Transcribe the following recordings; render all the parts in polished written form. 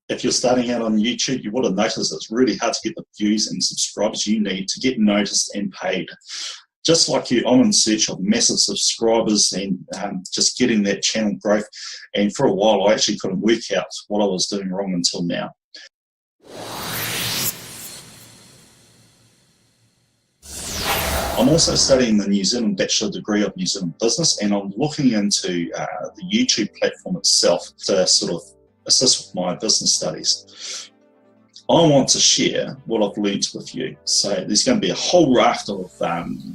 If you're starting out on YouTube, you would have noticed it's really hard to get the views and subscribers you need to get noticed and paid. Just like you, I'm in search of massive subscribers and just getting that channel growth. And for a while, I actually couldn't work out what I was doing wrong until now. I'm also studying the New Zealand Bachelor degree of New Zealand Business, and I'm looking into the YouTube platform itself to sort of assist with my business studies. I want to share what I've learned with you. So there's going to be a whole raft of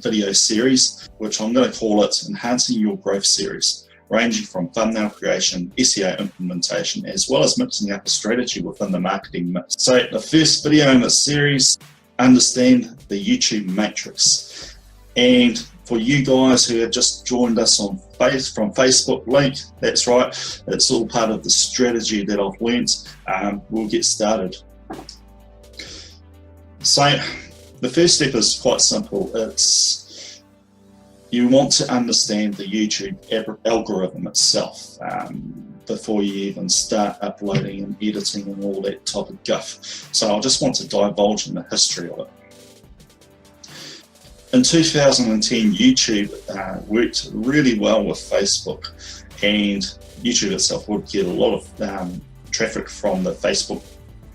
video series, which I'm going to call it Enhancing Your Growth Series, ranging from thumbnail creation, SEO implementation, as well as mixing up a strategy within the marketing mix. So the first video in this series, understand the YouTube matrix. And for you guys who have just joined us from Facebook link, that's right, it's all part of the strategy that I've learnt. We'll get started. So the first step is quite simple. It's you want to understand the YouTube algorithm itself before you even start uploading and editing and all that type of guff. So I just want to divulge in the history of it. In 2010, YouTube worked really well with Facebook, and YouTube itself would get a lot of traffic from the Facebook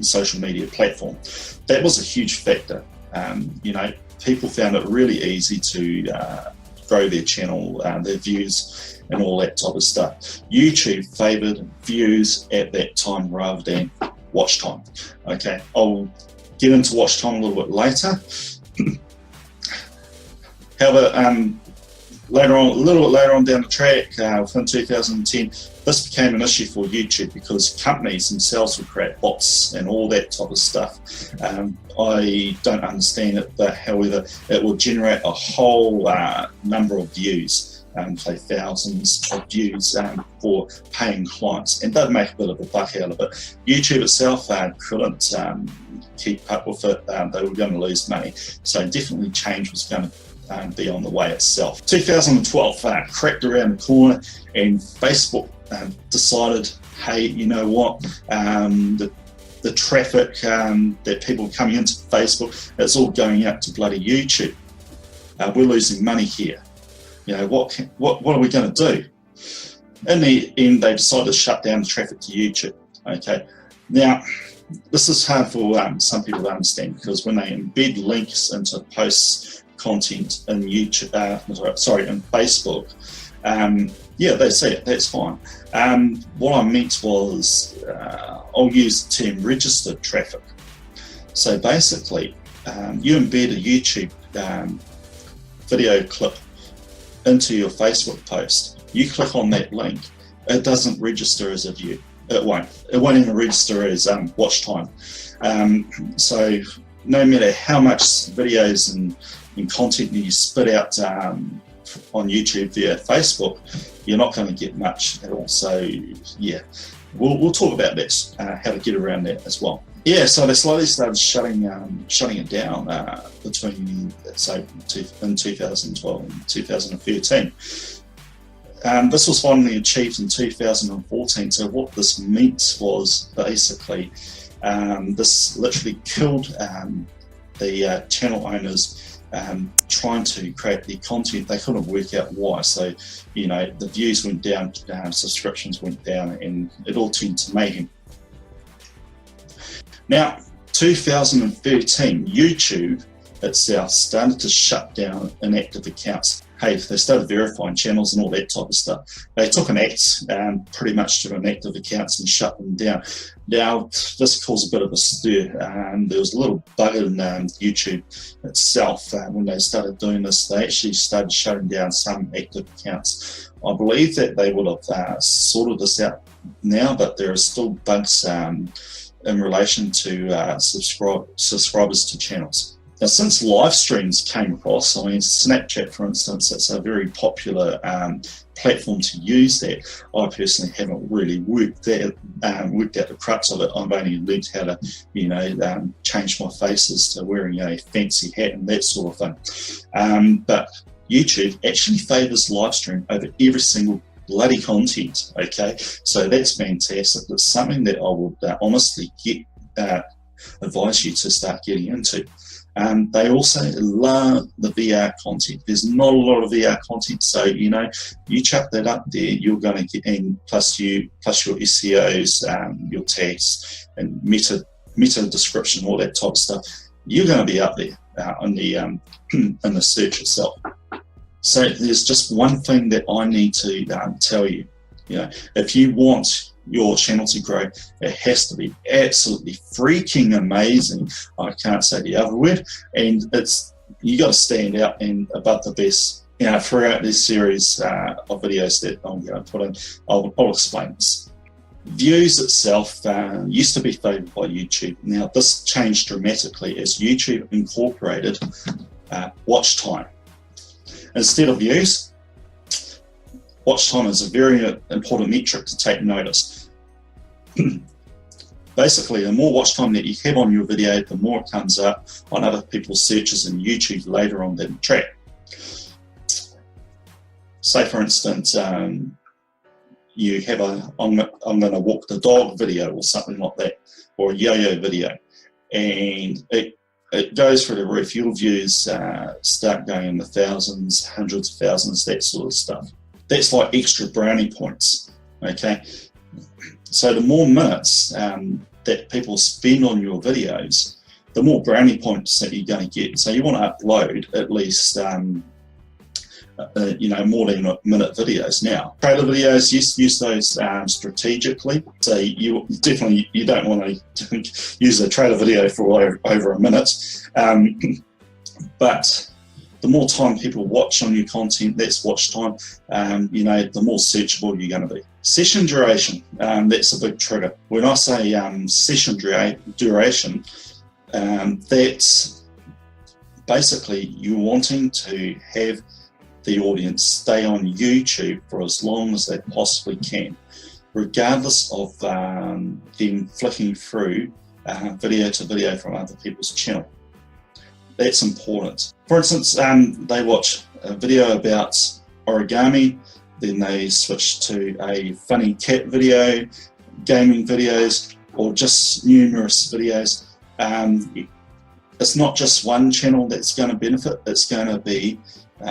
social media platform. That was a huge factor. You know, people found it really easy to grow their channel, their views and all that type of stuff. YouTube favoured views at that time rather than watch time. Okay, I'll get into watch time a little bit later. However, a little bit later on down the track, within 2010, this became an issue for YouTube because companies themselves would create bots and all that type of stuff. I don't understand it, but however, it will generate a whole number of views, say thousands of views for paying clients, and they'd make a bit of a buck out of it. YouTube itself couldn't keep up with it. They were going to lose money, so definitely change was going to be on the way itself. 2012 cracked around the corner, and Facebook decided, hey, you know what, the traffic that people are coming into Facebook, it's all going out to bloody YouTube. We're losing money here. You know, what are we going to do? In the end, they decided to shut down the traffic to YouTube. Okay, now this is hard for some people to understand, because when they embed links into posts content in YouTube, in Facebook, yeah, they see it, that's fine. What I meant was, I'll use the term registered traffic. So basically, you embed a YouTube video clip into your Facebook post, you click on that link, it doesn't register as a view. It won't even register as watch time. So no matter how much videos and content you spit out on YouTube via Facebook, you're not going to get much at all. So yeah, we'll talk about that, how to get around that as well. Yeah, so they slowly started shutting it down between, say, in 2012 and 2013. This was finally achieved in 2014. So what this meant was basically this literally killed the channel owners trying to create the content. They couldn't work out why. So, you know, the views went down, subscriptions went down, and it all turned to mayhem. Now, 2013, YouTube itself started to shut down inactive accounts. Hey, they started verifying channels and all that type of stuff. They took an axe pretty much to inactive accounts and shut them down. Now, this caused a bit of a stir. There was a little bug in YouTube itself. When they started doing this, they actually started shutting down some active accounts. I believe that they would have sorted this out now, but there are still bugs in relation to subscribers to channels. Now, since live streams came across, I mean, Snapchat, for instance, it's a very popular platform to use that. I personally haven't really worked out the crux of it. I've only learned how to, you know, change my faces to wearing a fancy hat and that sort of thing. But YouTube actually favours live stream over every single bloody content, okay? So that's fantastic. It's something that I would honestly advise you to start getting into. They also love the VR content. There's not a lot of VR content, so you know, you chuck that up there, you're going to get in, plus your SEOs, your tags, and meta description, all that type of stuff. You're going to be up there in the search itself. So there's just one thing that I need to tell you. You know, if you want your channel to grow, it has to be absolutely freaking amazing. I can't say the other word, and you got to stand out and above the best. You know, throughout this series of videos that I'm going to put in, I'll explain this. Views itself used to be favoured by YouTube. Now this changed dramatically as YouTube incorporated watch time. Instead of views, watch time is a very important metric to take notice. Basically, the more watch time that you have on your video, the more it comes up on other people's searches in YouTube later on down the track. Say for instance, you have I'm going to walk the dog video or something like that, or a yo-yo video, and it goes through the roof. Your views start going in the thousands, hundreds of thousands, that sort of stuff. That's like extra brownie points, okay? So the more minutes that people spend on your videos, the more brownie points that you're going to get. So you want to upload at least you know, more than a minute videos. Now, trailer videos, use those strategically. So you don't want to use a trailer video for over a minute. But the more time people watch on your content, that's watch time, you know, the more searchable you're going to be. Session duration, that's a big trigger. When I say session duration, that's basically you wanting to have the audience stay on YouTube for as long as they possibly can, regardless of them flicking through video to video from other people's channel. That's important. For instance, they watch a video about origami, then they switch to a funny cat video, gaming videos, or just numerous videos. It's not just one channel that's going to benefit, it's going to be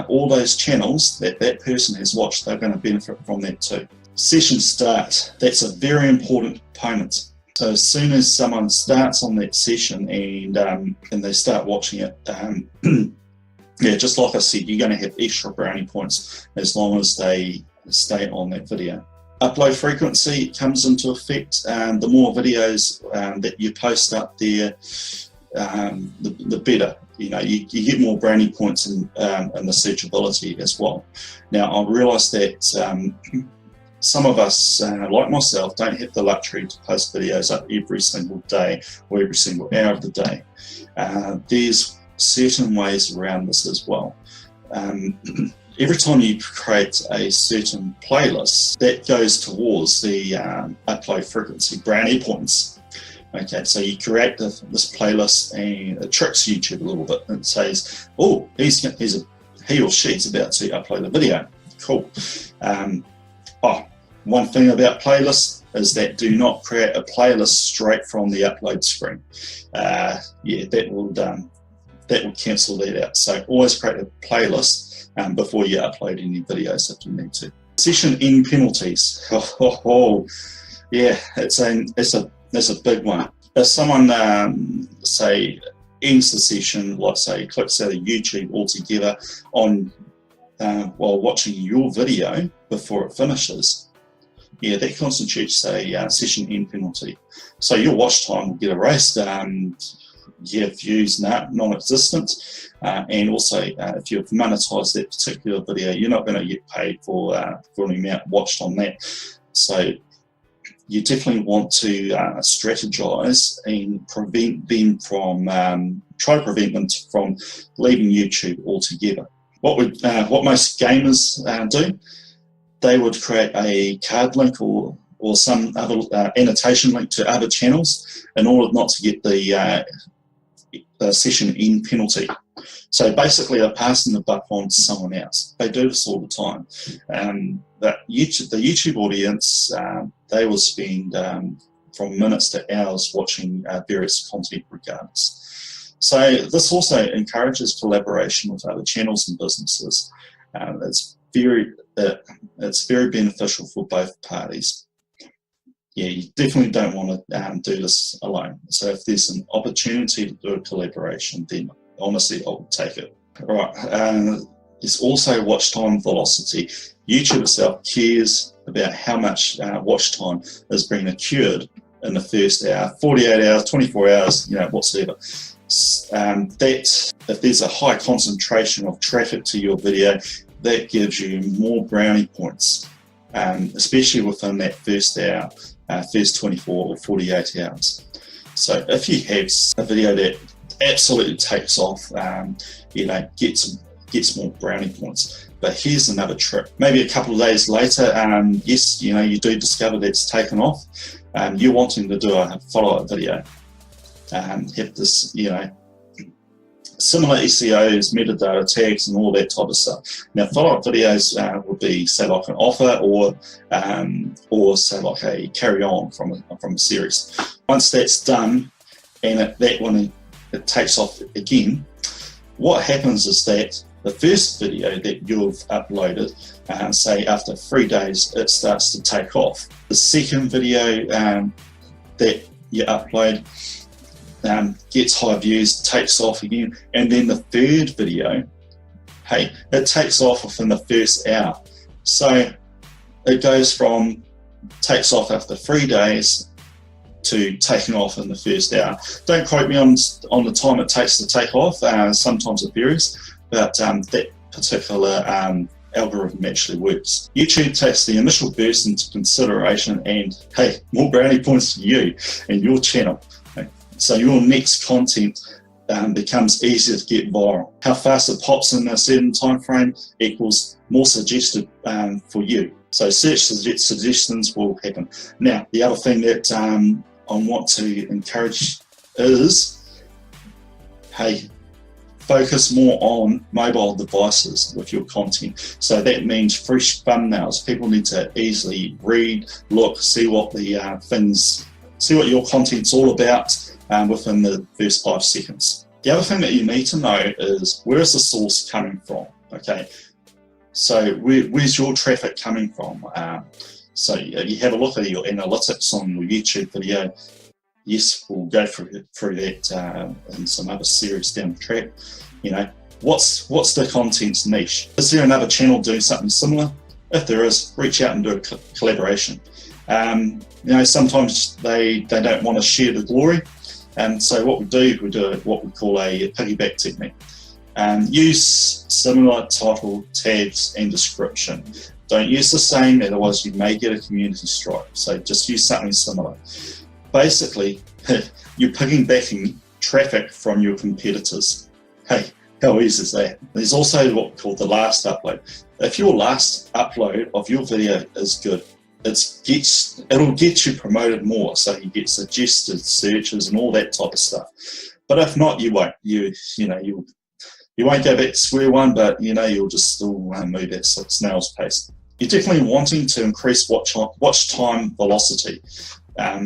all those channels that person has watched. They're going to benefit from that too. Session start, that's a very important component. So as soon as someone starts on that session and they start watching it, yeah, just like I said, you're going to have extra brownie points as long as they stay on that video. Upload frequency comes into effect. The more videos that you post up there, the better. You know, you get more brownie points in the searchability as well. Now, I realise that some of us, like myself, don't have the luxury to post videos up every single day or every single hour of the day. There's certain ways around this as well. Every time you create a certain playlist, that goes towards the upload frequency brownie points. Okay, so you create this playlist and it tricks YouTube a little bit and says, oh, he or she's about to upload a video. Cool. One thing about playlists is that do not create a playlist straight from the upload screen. Yeah, that will cancel that out. So always create a playlist before you upload any videos if you need to. Session end penalties. Yeah, it's a big one. If someone say ends the session, like say clicks out of YouTube altogether on while watching your video before it finishes, yeah, that constitutes a session end penalty. So your watch time will get erased. Yeah, views non-existent, and also if you've monetized that particular video, you're not going to get paid for an amount watched on that. So you definitely want to strategize and prevent them from try to prevent them from leaving YouTube altogether. What most gamers do, they would create a card link or some other annotation link to other channels in order not to get the session end penalty. So basically, they're passing the buck on to someone else. They do this all the time. But the YouTube audience, they will spend from minutes to hours watching various content regardless. So this also encourages collaboration with other channels and businesses. It's very beneficial for both parties. Yeah, you definitely don't want to do this alone. So if there's an opportunity to do a collaboration, then honestly, I would take it. Right. There's also watch time velocity. YouTube itself cares about how much watch time is being accrued in the first hour, 48 hours, 24 hours, whatsoever. That if there's a high concentration of traffic to your video, that gives you more brownie points, especially within that first hour, first 24 or 48 hours. So if you have a video that absolutely takes off, gets more brownie points. But here's another trick. Maybe a couple of days later, yes, you do discover that's taken off. You're wanting to do a follow-up video. Have this, similar SEOs, metadata tags, and all that type of stuff. Now, follow-up videos would be, say, like an offer, or say, like a carry-on from a series. Once that's done, and that one it takes off again, what happens is that the first video that you've uploaded, say after 3 days, it starts to take off. The second video that you upload gets high views, takes off again, and then the third video, hey, it takes off within the first hour. So it goes from takes off after 3 days to taking off in the first hour. Don't quote me on the time it takes to take off. Sometimes it varies, but that particular algorithm actually works. YouTube takes the initial burst into consideration, and hey, more brownie points to you and your channel. So your next content becomes easier to get viral. How fast it pops in a certain time frame equals more suggested for you. So search suggestions will happen. Now, the other thing that I want to encourage is, hey, focus more on mobile devices with your content. So that means fresh thumbnails. People need to easily read, look, see what your content's all about within the first 5 seconds. The other thing that you need to know is, where is the source coming from? Okay, so where's your traffic coming from? So you have a look at your analytics on your YouTube video. Yes, we'll go through that in some other series down the track. What's the content's niche? Is there another channel doing something similar? If there is, reach out and do a collaboration. Sometimes they don't want to share the glory, and so what we do what we call a piggyback technique. Use similar title, tags, and description. Don't use the same, otherwise you may get a community strike. So just use something similar. Basically, you're piggybacking traffic from your competitors. Hey, how easy is that? There's also what we call the last upload. If your last upload of your video is good, it'll get you promoted more, so you get suggested searches and all that type of stuff. But if not, you won't. You won't go back to square one, but you'll just still move at snail's pace. You're definitely wanting to increase watch time velocity.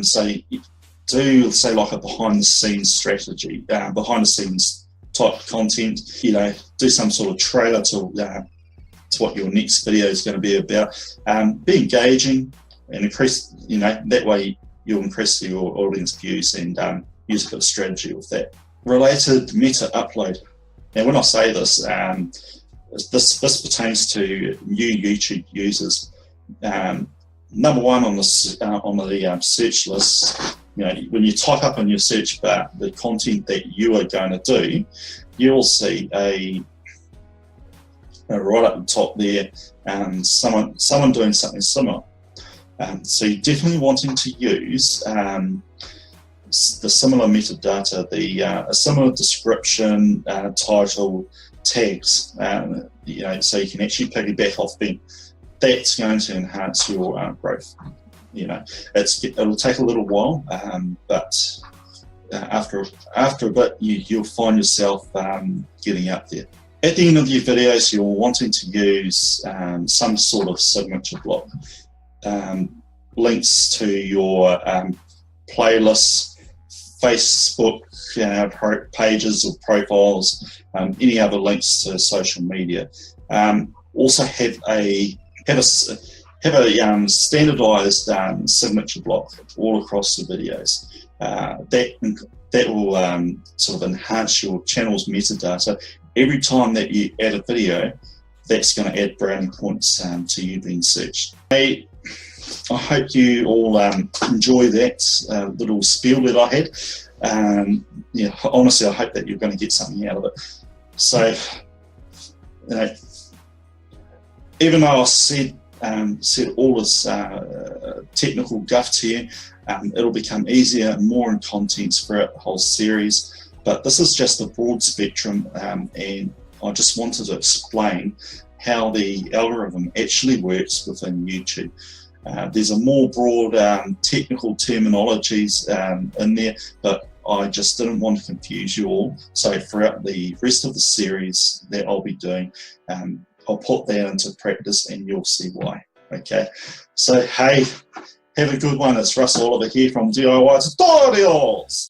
So you do, say, like a behind the scenes strategy, behind the scenes type of content. Do some sort of trailer to what your next video is going to be about. Be engaging and increase. That way you'll increase your audience views, and use a bit of strategy with that. Related meta upload. Now, when I say this, this pertains to new YouTube users. Number one on the search list, when you type up in your search bar the content that you are going to do, you'll see right up the top there, someone doing something similar. So you're definitely wanting to use the similar metadata, a similar description, title, tags, so you can actually piggyback off them. That's going to enhance your growth. It'll take a little while, but after a bit, you'll find yourself getting up there. At the end of your videos, you're wanting to use some sort of signature block. Links to your playlists, Facebook pages or profiles, any other links to social media. Also have a standardized signature block all across the videos. That will sort of enhance your channel's metadata. Every time that you add a video, that's going to add brownie points to you being searched. I hope you all enjoy that little spiel that I had. Yeah, honestly, I hope that you're going to get something out of it. So, even though I said all this technical guff to you, it'll become easier and more in contents throughout the whole series. But this is just a broad spectrum, and I just wanted to explain how the algorithm actually works within YouTube. There's a more broad technical terminologies in there, but I just didn't want to confuse you all. So throughout the rest of the series that I'll be doing, I'll put that into practice and you'll see why. Okay, so hey, have a good one. It's Russ Oliver here from DIY Tutorials.